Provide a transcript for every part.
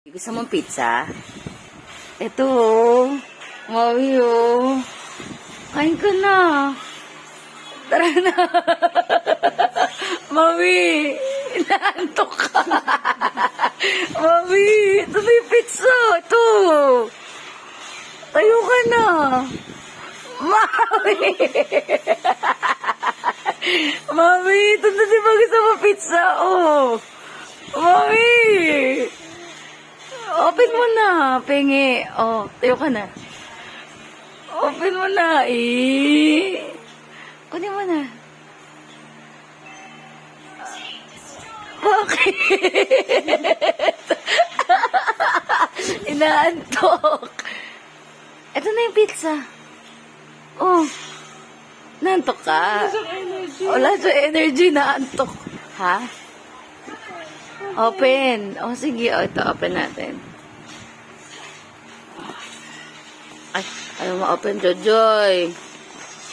Gusto mong pizza? Ito, oh. Maui, oh. Kain ka na. Tara na. Maui, inaantok ka. Maui, ito na yung pizza. Ito. Tayo ka na. Maui. Mami, ito na si Bagay sa pizza, oh. Mami. Open mo na, pengi. Oh, tayo ka na. Open mo na, eh. Kunin mo na. Bakit? Inaantok. Ito na yung pizza. Oh. Naantok ka? Wala sa energy, naantok. Ha? Open. Oh, sige. Oh, ito, open natin. Ay, ayaw mo open, Jojoy.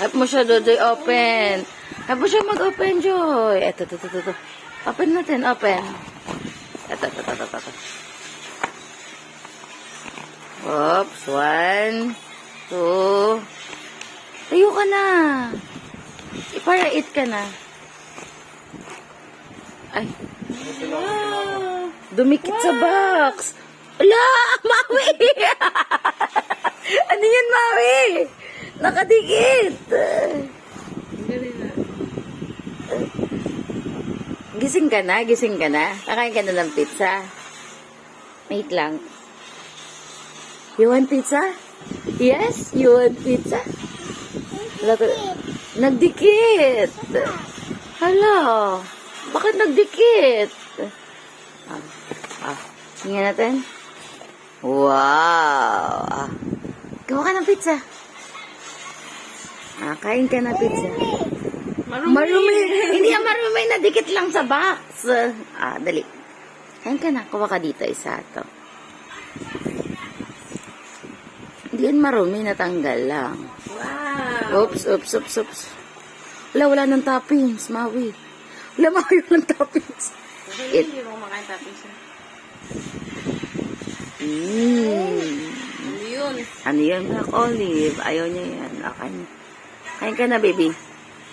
Help mo siya, Jojoy, open. Help mo siya mag-open, Joy. Ito. Open natin, open. Ito. Oops, 1, 2. Tayo ka na. Para eat ka na. Ay. Dumikit sa box. Ala, Maui! Ano yan, Maui? Nakadikit. Gising ka na? Kakain ka na ng pizza? Wait lang. You want pizza? Yes? You want pizza? Nagdikit. Hala. Bakit nagdikit? Tingnan natin. Wow. Gawa ka ng pizza. Kain ka ng pizza. Marumi. Hindi yan marumi. Nadikit lang sa box. Dali. Kain ka na. Kuha ka dito. Isa to. Hindi yan marumi. Natanggal lang. Wow. Oops. Wala ng toppings, Maui. Wala, Maui, ng toppings. Hindi mo kumakain toppings. Ano yun? Ano yun? Black olive. Ayaw niya yan. Kain ka na, baby.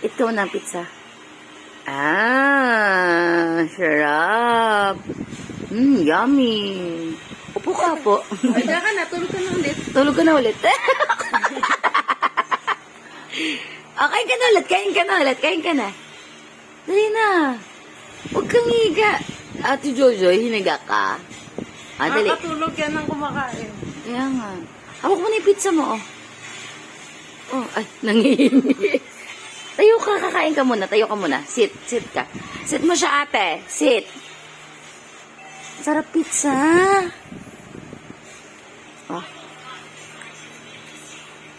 Ito na pizza. Sarap. Yummy. Upo ka po. Ay, ka na. Tulog ka na ulit. Tulog ka na ulit. Kain ka na. Dali na. Huwag kang higa. Ate Jojoy, hiniga ka. Dali. Nakatulog yan ng kumakain. Kaya nga. Hawak mo na yung pizza mo, oh. Oh, ay, nangihingi. Tayo ka, kakain ka muna. Sit ka. Sit mo siya, ate. Sit. Sarap pizza. Oh.